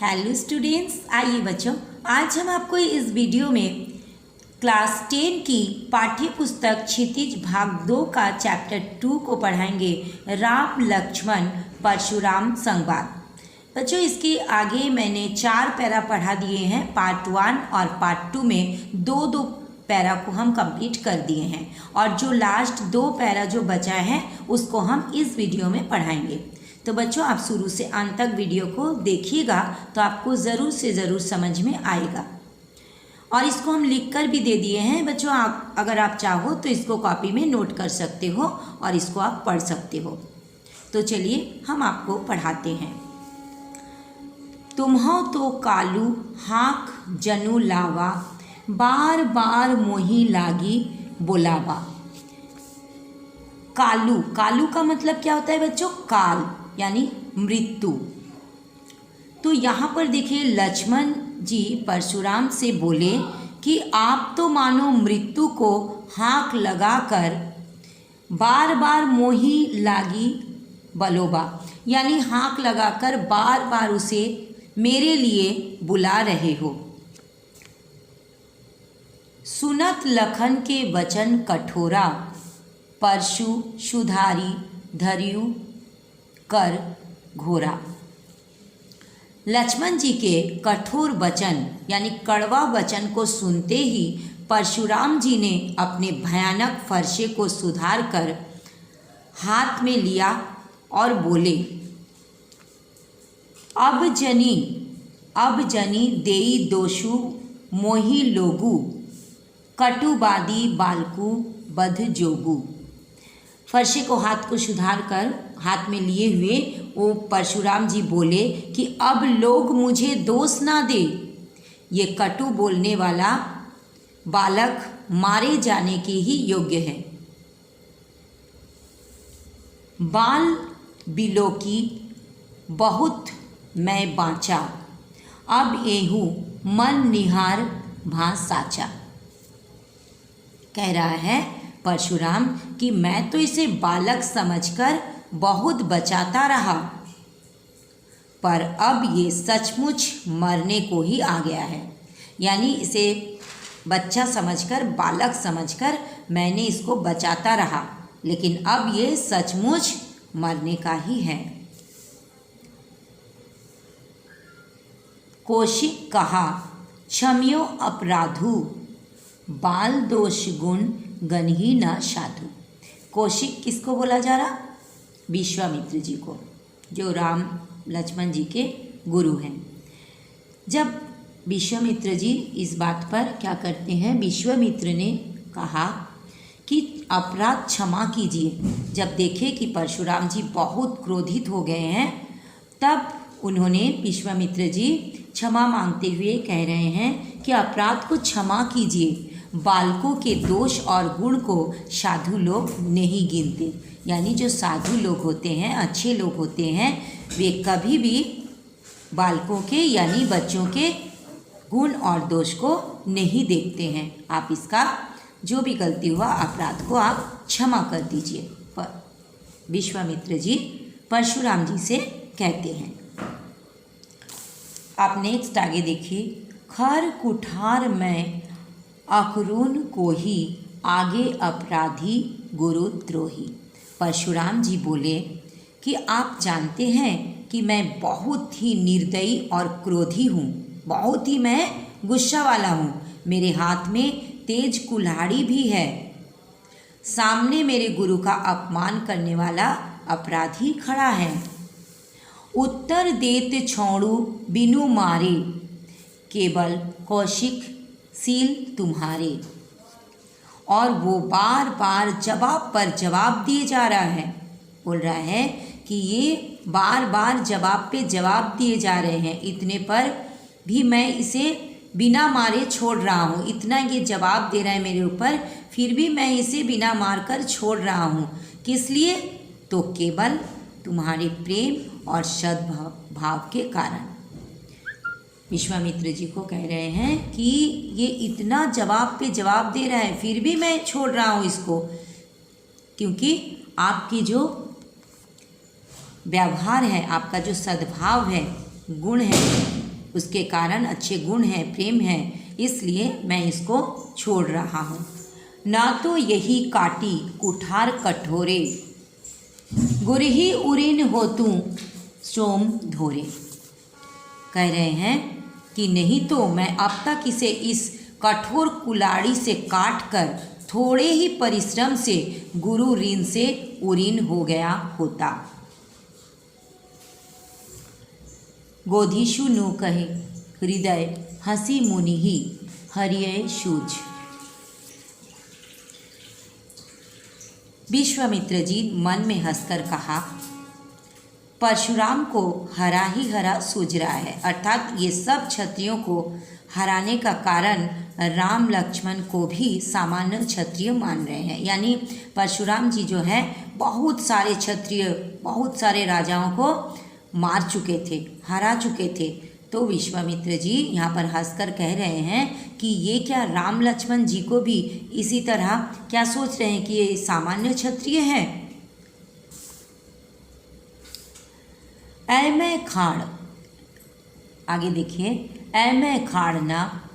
Hello students, आइए बच्चों, आज हम आपको इस वीडियो में क्लास 10 की पाठ्य पुस्तक क्षितिज भाग 2 का चैप्टर 2 को पढ़ाएंगे। राम लक्ष्मण परशुराम संवाद। बच्चों, इसके आगे मैंने 4 पैरा पढ़ा दिए हैं। पार्ट 1 और पार्ट 2 में दो पैरा को हम कंप्लीट कर दिए हैं और जो लास्ट 2 पैरा जो बचा है उसको हम इस वीडियो में पढ़ाएंगे। तो बच्चों, आप शुरू से अंत तक वीडियो को देखिएगा तो आपको ज़रूर से ज़रूर समझ में आएगा। और इसको हम लिख कर भी दे दिए हैं बच्चों। आप अगर आप चाहो तो इसको कॉपी में नोट कर सकते हो और इसको आप पढ़ सकते हो। तो चलिए हम आपको पढ़ाते हैं। तुम्हों तो कालू हाँक जनु लावा, बार बार मोही लागी बुलावा। कालू, कालू का मतलब क्या होता है बच्चों? काल यानी मृत्यु। तो यहाँ पर देखिए, लक्ष्मण जी परशुराम से बोले कि आप तो मानो मृत्यु को हाँक लगाकर बार बार मोही लागी बलोबा, यानी हाँक लगाकर बार बार उसे मेरे लिए बुला रहे हो। सुनत लखन के वचन कठोरा, परशु सुधारी धर्यु कर घोरा। लक्ष्मण जी के कठोर वचन यानी कड़वा वचन को सुनते ही परशुराम जी ने अपने भयानक फरसे को सुधार कर हाथ में लिया और बोले, अब जनी देई दोषु मोही लोगु, कटुबादी बालकु बध जोगु। फरसे को हाथ को सुधार कर हाथ में लिए हुए वो परशुराम जी बोले कि अब लोग मुझे दोष ना दे, ये कटु बोलने वाला बालक मारे जाने के ही योग्य है। बाल बिलो की बहुत मैं बाँचा, अब एहू मन निहार भां साचा। कह रहा है परशुराम कि मैं तो इसे बालक समझकर बहुत बचाता रहा, पर अब ये सचमुच मरने को ही आ गया है। यानी इसे बच्चा समझकर, बालक समझकर मैंने इसको बचाता रहा, लेकिन अब ये सचमुच मरने का ही है। कौशिक कहा क्षम्यो अपराधु, बाल दोष गुण गनही न साधु। कौशिक किसको बोला जा रहा? विश्वामित्र जी को, जो राम लक्ष्मण जी के गुरु हैं। जब विश्वामित्र जी इस बात पर क्या करते हैं, विश्वामित्र ने कहा कि अपराध क्षमा कीजिए। जब देखे कि परशुराम जी बहुत क्रोधित हो गए हैं, तब उन्होंने विश्वामित्र जी क्षमा मांगते हुए कह रहे हैं कि अपराध को क्षमा कीजिए। बालकों के दोष और गुण को साधु लोग नहीं गिनते। यानी जो साधु लोग होते हैं, अच्छे लोग होते हैं, वे कभी भी बालकों के यानी बच्चों के गुण और दोष को नहीं देखते हैं। आप इसका जो भी गलती हुआ अपराध को आप क्षमा कर दीजिए, पर विश्वामित्र जी परशुराम जी से कहते हैं। आप नेक्स्ट आगे देखिए। खर कुठार में अकरून को ही, आगे अपराधी गुरुद्रोही। परशुराम जी बोले कि आप जानते हैं कि मैं बहुत ही निर्दयी और क्रोधी हूँ, बहुत ही मैं गुस्सा वाला हूँ। मेरे हाथ में तेज कुल्हाड़ी भी है। सामने मेरे गुरु का अपमान करने वाला अपराधी खड़ा है। उत्तर देत छोड़ू बिनु मारे, केवल कौशिक सील तुम्हारे। और वो बार बार जवाब पर जवाब दिए जा रहा है। बोल रहा है कि ये बार बार जवाब पे जवाब दिए जा रहे हैं, इतने पर भी मैं इसे बिना मारे छोड़ रहा हूँ। इतना ये जवाब दे रहा है मेरे ऊपर, फिर भी मैं इसे बिना मार कर छोड़ रहा हूँ। किस लिए? तो केवल तुम्हारे प्रेम और सद्भाव के कारण। विश्वामित्र जी को कह रहे हैं कि ये इतना जवाब पे जवाब दे रहा है, फिर भी मैं छोड़ रहा हूँ इसको, क्योंकि आपकी जो व्यवहार है, आपका जो सद्भाव है, गुण है, उसके कारण अच्छे गुण हैं, प्रेम है, इसलिए मैं इसको छोड़ रहा हूँ। ना तो यही काटी कुठार कठोरे, गुरही उरीन होतू सोम धोरे। कह रहे हैं कि नहीं तो मैं अब तक इसे इस कठोर कुल्हाड़ी से काट कर थोड़े ही परिश्रम से गुरु ऋण से उरीन हो गया होता। गोधीशु नु कहे हृदय हंसी मुनि ही हरिय सूझ। विश्वामित्र जी मन में हंसकर कहा, परशुराम को हरा ही हरा सूझ रहा है, अर्थात ये सब क्षत्रियों को हराने का कारण राम लक्ष्मण को भी सामान्य क्षत्रिय मान रहे हैं। यानी परशुराम जी जो है बहुत सारे क्षत्रिय, बहुत सारे राजाओं को मार चुके थे, हरा चुके थे। तो विश्वामित्र जी यहाँ पर हंसकर कह रहे हैं कि ये क्या राम लक्ष्मण जी को भी इसी तरह क्या सोच रहे हैं कि ये सामान्य क्षत्रिय हैं। ऐ मैं खाड़, आगे देखिए, ऐ मैं खाड़ ना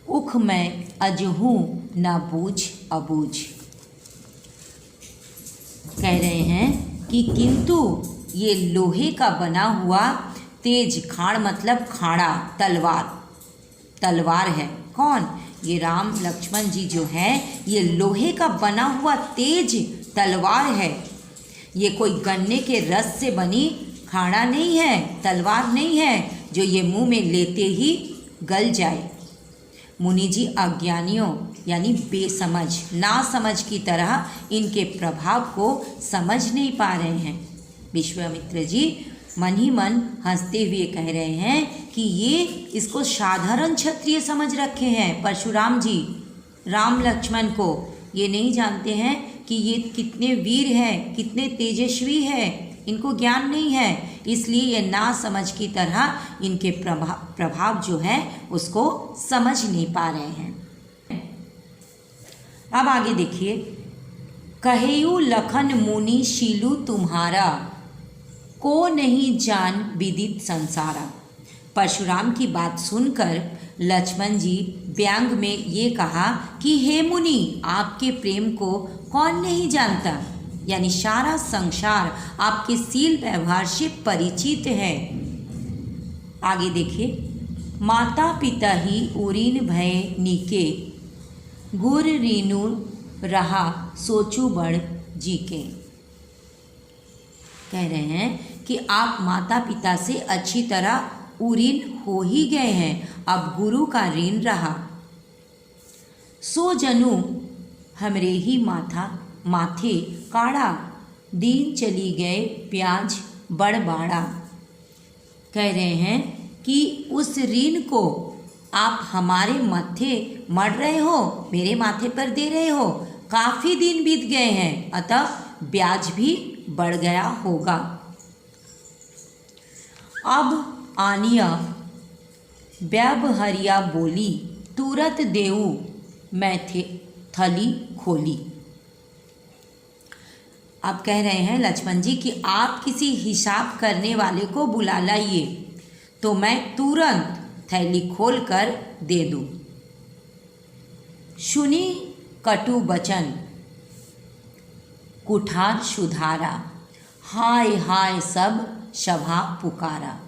उख मैं अजहूँ ना बूझ अबूझ। कह रहे हैं कि किंतु ये लोहे का बना हुआ तेज, खाड़ मतलब खाड़ा, तलवार, तलवार है। कौन? ये राम लक्ष्मण जी जो है ये लोहे का बना हुआ तेज तलवार है। ये कोई गन्ने के रस से बनी खाड़ा नहीं है, तलवार नहीं है जो ये मुंह में लेते ही गल जाए। मुनि जी अज्ञानियों यानी बेसमझ, नासमझ की तरह इनके प्रभाव को समझ नहीं पा रहे हैं। विश्वामित्र जी मन ही मन हंसते हुए कह रहे हैं कि ये इसको साधारण क्षत्रिय समझ रखे हैं। परशुराम जी राम लक्ष्मण को ये नहीं जानते हैं कि ये कितने वीर हैं, कितने तेजस्वी हैं, इनको ज्ञान नहीं है, इसलिए ये ना समझ की तरह इनके प्रभाव जो है उसको समझ नहीं पा रहे हैं। अब आगे देखिए, कहेयू लखन मुनि शीलू तुम्हारा, को नहीं जान विदित संसारा। परशुराम की बात सुनकर लक्ष्मण जी व्यंग में ये कहा कि हे मुनि, आपके प्रेम को कौन नहीं जानता, यानी सारा संसार आपके सील व्यवहार से परिचित है। आगे देखिए, माता पिता ही उरीन भय नीके, गुर रीनु रहा सोचू बड़ जी के। कह रहे हैं कि आप माता पिता से अच्छी तरह उरीन हो ही गए हैं, अब गुरु का ऋण रहा। सो जनू हमरे ही माथे काड़ा, दीन चली गए प्याज बड़बाड़ा। कह रहे हैं कि उस ऋण को आप हमारे माथे मर रहे हो, मेरे माथे पर दे रहे हो, काफ़ी दिन बीत गए हैं, अतः ब्याज भी बढ़ गया होगा। अब आनिया व्यवहरिया बोली, तुरत देऊ मैं थली खोली। अब कह रहे हैं लक्ष्मण जी कि आप किसी हिसाब करने वाले को बुला लाइए तो मैं तुरंत थैली खोल कर दे दूँ। सुनी कटु बचन कुठार सुधारा, हाय हाय सब सभा पुकारा।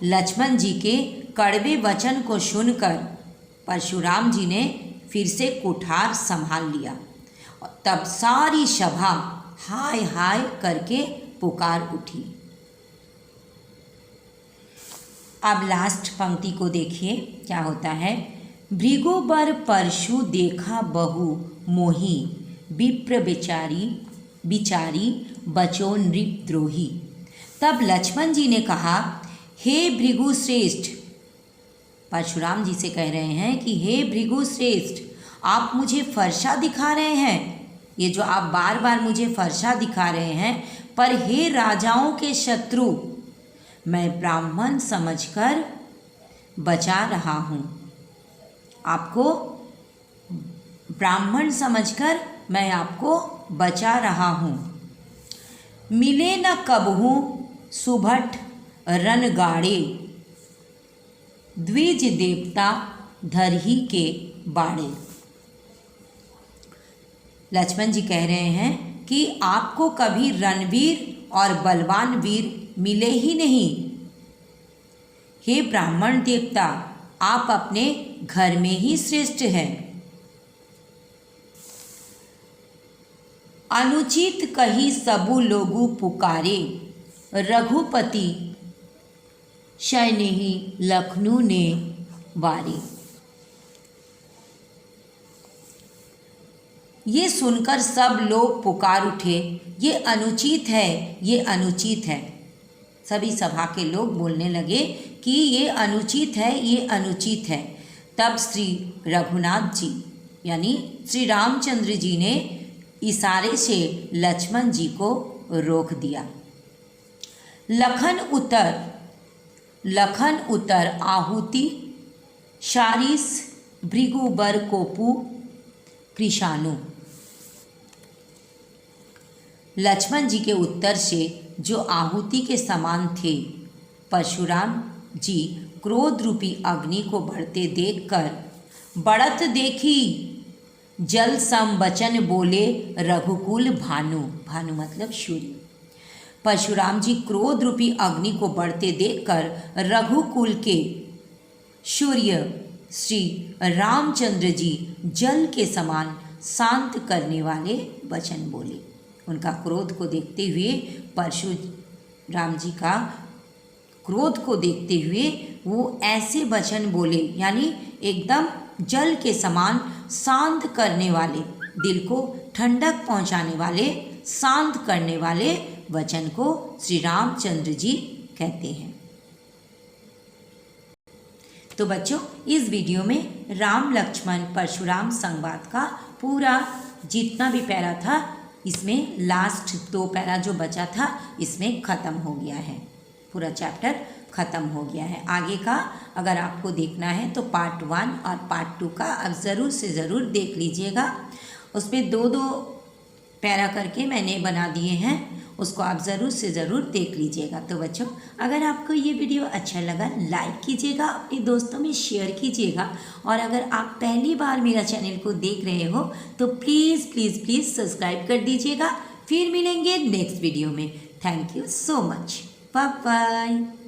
लक्ष्मण जी के कड़वे वचन को सुनकर परशुराम जी ने फिर से कुठार संभाल लिया। तब सारी सभा हाय हाय करके पुकार उठी। अब लास्ट पंक्ति को देखिए क्या होता है। भृगु बर परशु देखा बहु मोही, विप्र बिचारी बचो नृपद्रोही। तब लक्ष्मण जी ने कहा, हे भृगु श्रेष्ठ, परशुराम जी से कह रहे हैं कि हे भृगु श्रेष्ठ, आप मुझे फरसा दिखा रहे हैं, ये जो आप बार बार मुझे फरसा दिखा रहे हैं, पर हे राजाओं के शत्रु, मैं ब्राह्मण समझकर बचा रहा हूँ। आपको ब्राह्मण समझकर मैं आपको बचा रहा हूँ। मिले न कबहू सुभट रन गाड़े, द्विज देवता धरही के बाड़े। लक्ष्मण जी कह रहे हैं कि आपको कभी रणवीर और बलवान वीर मिले ही नहीं। हे ब्राह्मण देवता, आप अपने घर में ही श्रेष्ठ हैं। अनुचित कही सबु लोगु पुकारे, रघुपति शयनेहि लखनऊ ने वारी। ये सुनकर सब लोग पुकार उठे, ये अनुचित है, ये अनुचित है। सभी सभा के लोग बोलने लगे कि ये अनुचित है, ये अनुचित है। तब श्री रघुनाथ जी यानी श्री रामचंद्र जी ने इशारे से लक्ष्मण जी को रोक दिया। लखन उतर आहुति शारिस भृगुबर कोपु कृषाणु। लक्ष्मण जी के उत्तर से जो आहुति के समान थे, परशुराम जी क्रोध रूपी अग्नि को बढ़ते देखकर बढ़त देखी जल सम वचन बोले रघुकुल भानु। भानु मतलब सूर्य। परशुराम जी क्रोध रूपी अग्नि को बढ़ते देखकर रघुकुल के सूर्य श्री रामचंद्र जी जल के समान शांत करने वाले वचन बोले। उनका क्रोध को देखते हुए, परशुराम जी का क्रोध को देखते हुए वो ऐसे वचन बोले, यानी एकदम जल के समान शांत करने वाले, दिल को ठंडक पहुंचाने वाले, शांत करने वाले वचन को श्री रामचंद्र जी कहते हैं। तो बच्चों, इस वीडियो में राम लक्ष्मण परशुराम संवाद का पूरा जितना भी पैरा था, इसमें लास्ट 2 पैरा जो बचा था इसमें ख़त्म हो गया है। पूरा चैप्टर ख़त्म हो गया है। आगे का अगर आपको देखना है तो पार्ट 1 और पार्ट 2 का आप ज़रूर से ज़रूर देख लीजिएगा। उसमें 2-2 पैरा करके मैंने बना दिए हैं, उसको आप ज़रूर से ज़रूर देख लीजिएगा। तो बच्चों, अगर आपको ये वीडियो अच्छा लगा लाइक कीजिएगा, अपने दोस्तों में शेयर कीजिएगा, और अगर आप पहली बार मेरा चैनल को देख रहे हो तो प्लीज़ प्लीज़ प्लीज़ सब्सक्राइब कर दीजिएगा। फिर मिलेंगे नेक्स्ट वीडियो में। Thank you so much. Bye bye.